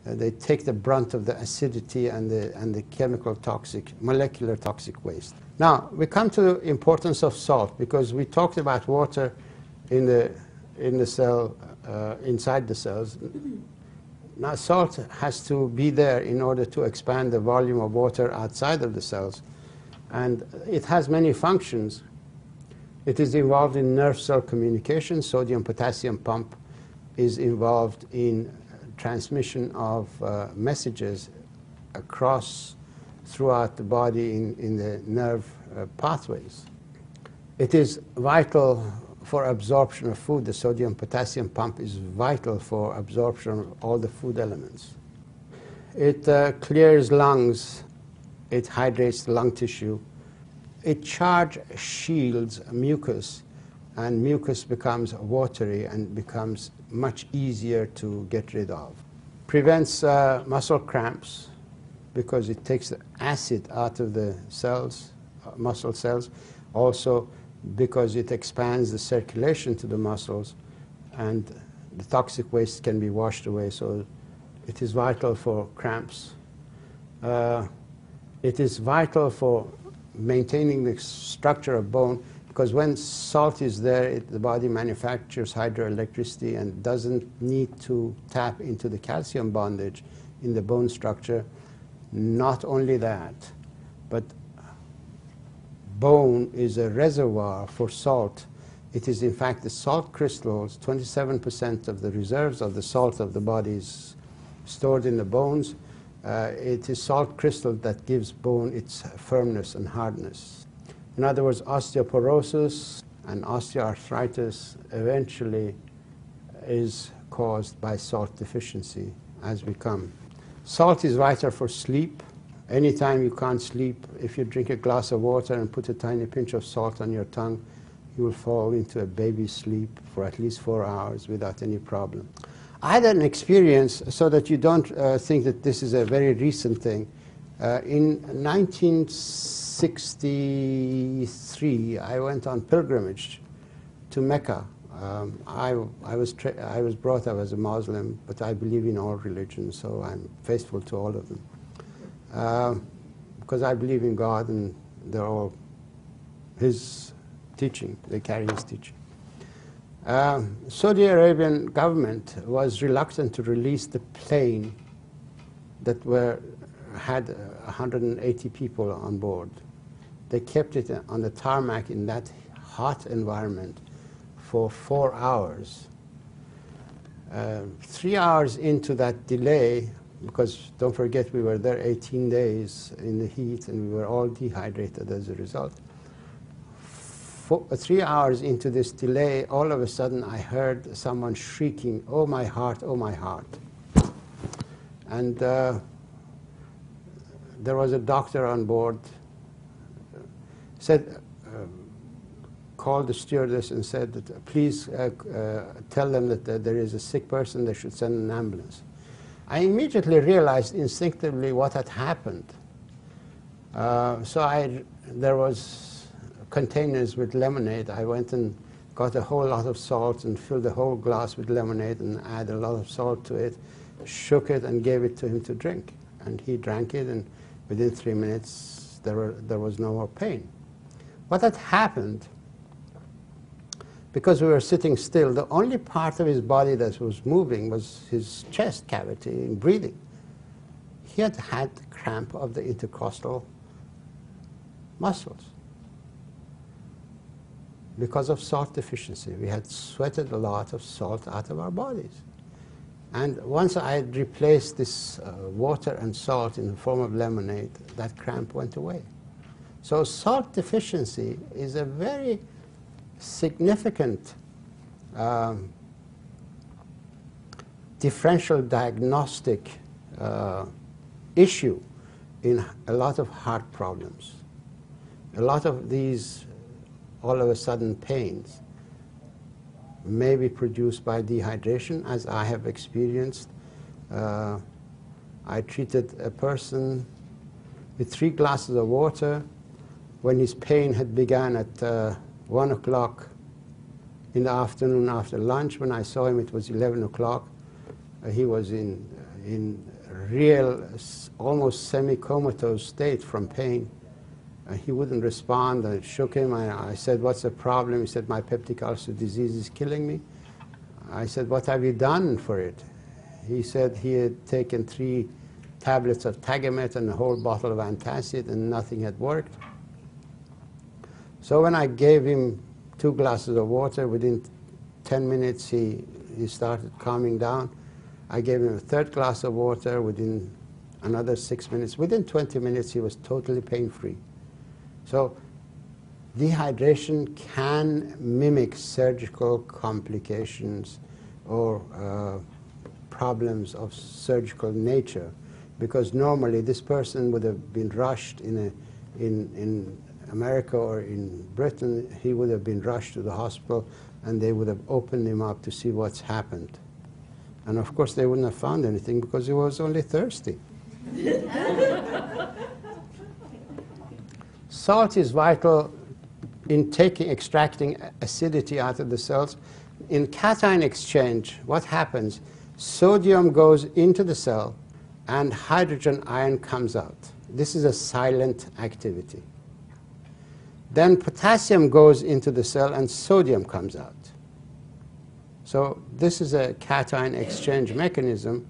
They take the brunt of the acidity and the chemical toxic, molecular toxic waste. Now, we come to the importance of salt, because we talked about water in the cell, inside the cells. Now, salt has to be there in order to expand the volume of water outside of the cells. And it has many functions. It is involved in nerve cell communication. Sodium-potassium pump is involved in transmission of messages throughout the body in the nerve pathways. It is vital for absorption of food. The sodium-potassium pump is vital for absorption of all the food elements. It clears lungs. It hydrates the lung tissue. It charge shields mucus, and mucus becomes watery and becomes much easier to get rid of. Prevents muscle cramps, because it takes the acid out of the cells, muscle cells. Also, because it expands the circulation to the muscles, and the toxic waste can be washed away. So it is vital for cramps. It is vital for maintaining the structure of bone, because when salt is there, the body manufactures hydroelectricity and doesn't need to tap into the calcium bondage in the bone structure. Not only that, but bone is a reservoir for salt. It is in fact the salt crystals. 27% of the reserves of the salt of the body is stored in the bones. It is salt crystal that gives bone its firmness and hardness. In other words, osteoporosis and osteoarthritis eventually is caused by salt deficiency as we come. Salt is vital for sleep. Anytime you can't sleep, if you drink a glass of water and put a tiny pinch of salt on your tongue, you will fall into a baby sleep for at least 4 hours without any problem. I had an experience, so that you don't think that this is a very recent thing. In 1963, I went on pilgrimage to Mecca. I was brought up as a Muslim, but I believe in all religions, so I'm faithful to all of them. Because I believe in God, and they're all His teaching. They carry His teaching. Saudi Arabian government was reluctant to release the plane that had 180 people on board. They kept it on the tarmac in that hot environment for 4 hours. 3 hours into that delay, because don't forget we were there 18 days in the heat and we were all dehydrated as a result. 3 hours into this delay, all of a sudden I heard someone shrieking, "Oh my heart, oh my heart." And there was a doctor on board, called the stewardess and said that please tell them that there is a sick person, they should send an ambulance. I immediately realized instinctively what had happened. There was containers with lemonade. I went and got a whole lot of salt and filled the whole glass with lemonade and added a lot of salt to it, shook it and gave it to him to drink. And he drank it, and within 3 minutes there was no more pain. What had happened, because we were sitting still, the only part of his body that was moving was his chest cavity and breathing. He had had cramp of the intercostal muscles because of salt deficiency. We had sweated a lot of salt out of our bodies. And once I had replaced this water and salt in the form of lemonade, that cramp went away. So salt deficiency is a very significant differential diagnostic issue in a lot of heart problems. A lot of these all of a sudden pains may be produced by dehydration, as I have experienced. I treated a person with 3 glasses of water when his pain had begun at 1 o'clock in the afternoon after lunch. When I saw him, it was 11 o'clock. He was in in real, almost semi-comatose state from pain. He wouldn't respond. I shook him. I said, what's the problem? He said, my peptic ulcer disease is killing me. I said, what have you done for it? He said he had taken 3 tablets of Tagamet and a whole bottle of antacid, and nothing had worked. So when I gave him 2 glasses of water, within 10 minutes he started calming down. I gave him a 3rd glass of water. Within another 6 minutes, within 20 minutes, he was totally pain-free. So dehydration can mimic surgical complications or problems of surgical nature, because normally this person would have been rushed in America or in Britain. He would have been rushed to the hospital, and they would have opened him up to see what's happened. And of course they wouldn't have found anything because he was only thirsty. Salt is vital in extracting acidity out of the cells. In cation exchange, what happens? Sodium goes into the cell and hydrogen ion comes out. This is a silent activity. Then potassium goes into the cell and sodium comes out. So this is a cation exchange mechanism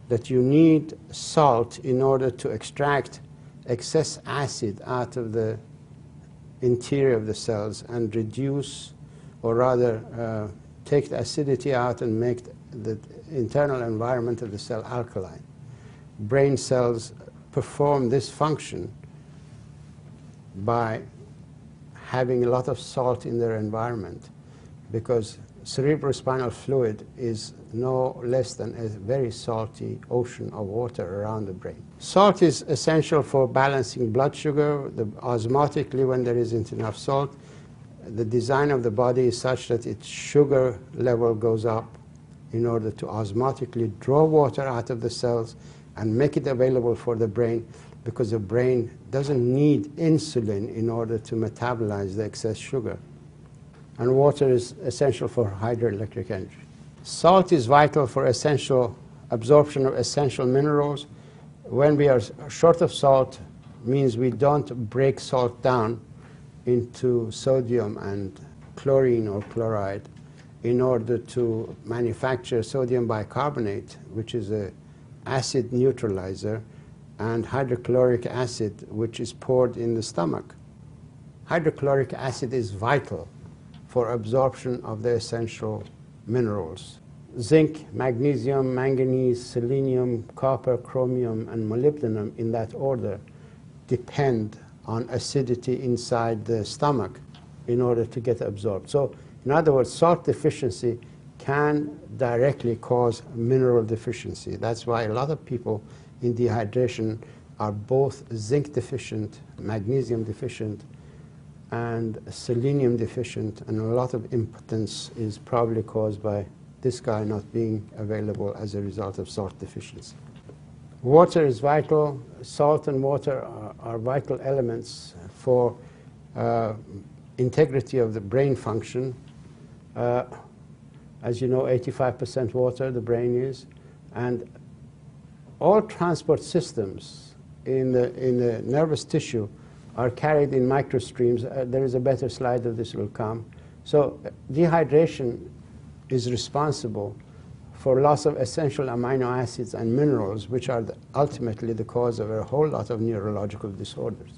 that you need salt in order to extract excess acid out of the interior of the cells and reduce, or rather take the acidity out and make the internal environment of the cell alkaline. Brain cells perform this function by having a lot of salt in their environment, because cerebrospinal fluid is no less than a very salty ocean of water around the brain. Salt is essential for balancing blood sugar. Osmotically, when there isn't enough salt, the design of the body is such that its sugar level goes up in order to osmotically draw water out of the cells and make it available for the brain, because the brain doesn't need insulin in order to metabolize the excess sugar. And water is essential for hydroelectric energy. Salt is vital for essential absorption of essential minerals. When we are short of salt, means we don't break salt down into sodium and chlorine or chloride in order to manufacture sodium bicarbonate, which is an acid neutralizer, and hydrochloric acid, which is poured in the stomach. Hydrochloric acid is vital for absorption of the essential minerals. Zinc, magnesium, manganese, selenium, copper, chromium, and molybdenum, in that order, depend on acidity inside the stomach in order to get absorbed. So, in other words, salt deficiency can directly cause mineral deficiency. That's why a lot of people in dehydration are both zinc deficient, magnesium deficient, and selenium deficient, and a lot of impotence is probably caused by this guy not being available as a result of salt deficiency. Water is vital. Salt and water are vital elements for integrity of the brain function. As you know, 85% water the brain is, and all transport systems in the nervous tissue are carried in microstreams. There is a better slide of this will come. So dehydration is responsible for loss of essential amino acids and minerals, which are ultimately the cause of a whole lot of neurological disorders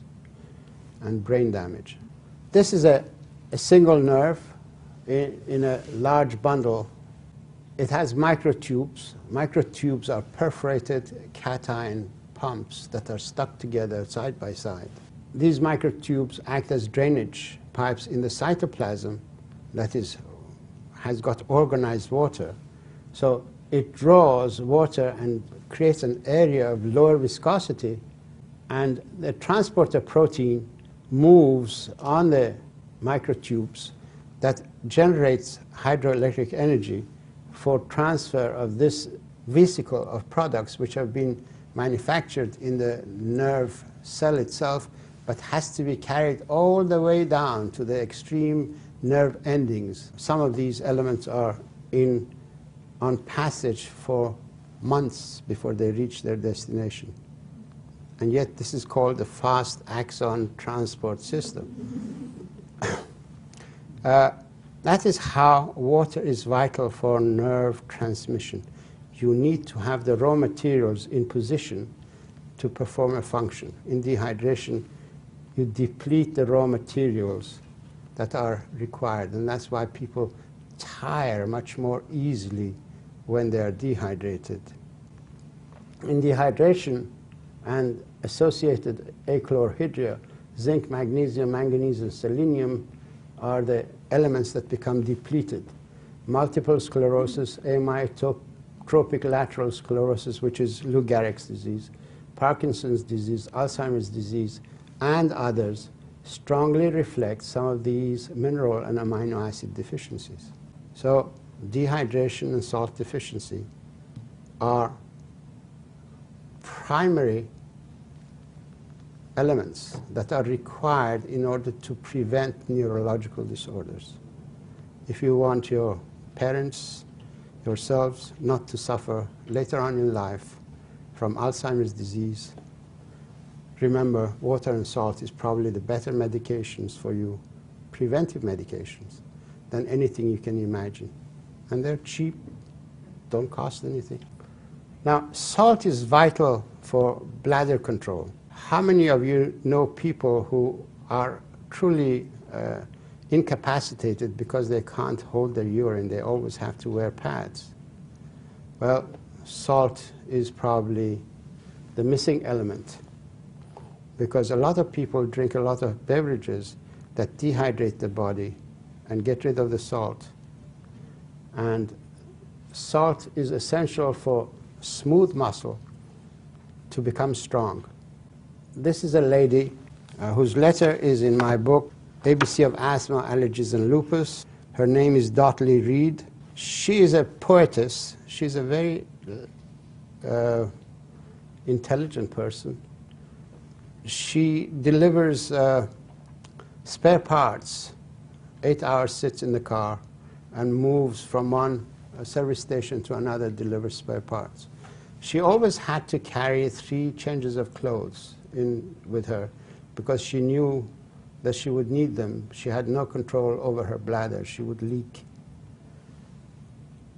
and brain damage. This is a single nerve in a large bundle. It has microtubes. Microtubes are perforated cation pumps that are stuck together side by side. These microtubes act as drainage pipes in the cytoplasm that has got organized water. So it draws water and creates an area of lower viscosity, and the transporter protein moves on the microtubes that generates hydroelectric energy for transfer of this vesicle of products which have been manufactured in the nerve cell itself, but has to be carried all the way down to the extreme nerve endings. Some of these elements are on passage for months before they reach their destination. And yet this is called the fast axon transport system. That is how water is vital for nerve transmission. You need to have the raw materials in position to perform a function. In dehydration, you deplete the raw materials that are required, and that's why people tire much more easily when they are dehydrated. In dehydration and associated achlorhydria, zinc, magnesium, manganese, and selenium are the elements that become depleted. Multiple sclerosis, amyotrophic lateral sclerosis, which is Lou Gehrig's disease, Parkinson's disease, Alzheimer's disease, and others strongly reflect some of these mineral and amino acid deficiencies. So dehydration and salt deficiency are primary elements that are required in order to prevent neurological disorders. If you want your parents, yourselves, not to suffer later on in life from Alzheimer's disease, remember, water and salt is probably the better medications for you, preventive medications, than anything you can imagine. And they're cheap, don't cost anything. Now, salt is vital for bladder control. How many of you know people who are truly incapacitated because they can't hold their urine? They always have to wear pads. Well, salt is probably the missing element, because a lot of people drink a lot of beverages that dehydrate the body and get rid of the salt. And salt is essential for smooth muscle to become strong. This is a lady whose letter is in my book, ABC of Asthma, Allergies, and Lupus. Her name is Dotley Reed. She is a poetess. She's a very intelligent person. She delivers spare parts, 8 hours sits in the car and moves from one service station to another, delivers spare parts. She always had to carry 3 changes of clothes in with her because she knew that she would need them. She had no control over her bladder. She would leak.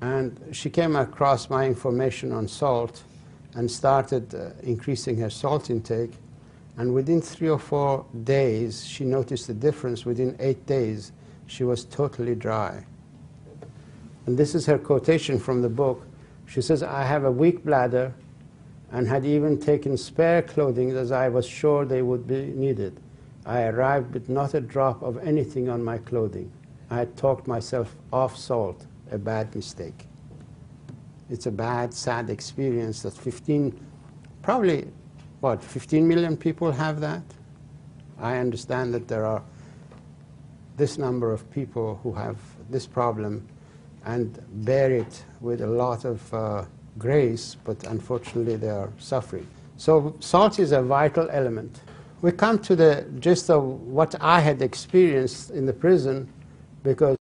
And she came across my information on salt and started increasing her salt intake. And within 3 or 4 days, she noticed the difference. Within 8 days, she was totally dry. And this is her quotation from the book. She says, "I have a weak bladder and had even taken spare clothing as I was sure they would be needed. I arrived with not a drop of anything on my clothing. I had talked myself off salt, a bad mistake." It's a bad, sad experience that 15 million people have that? I understand that there are this number of people who have this problem and bear it with a lot of grace, but unfortunately they are suffering. So salt is a vital element. We come to the gist of what I had experienced in the prison, because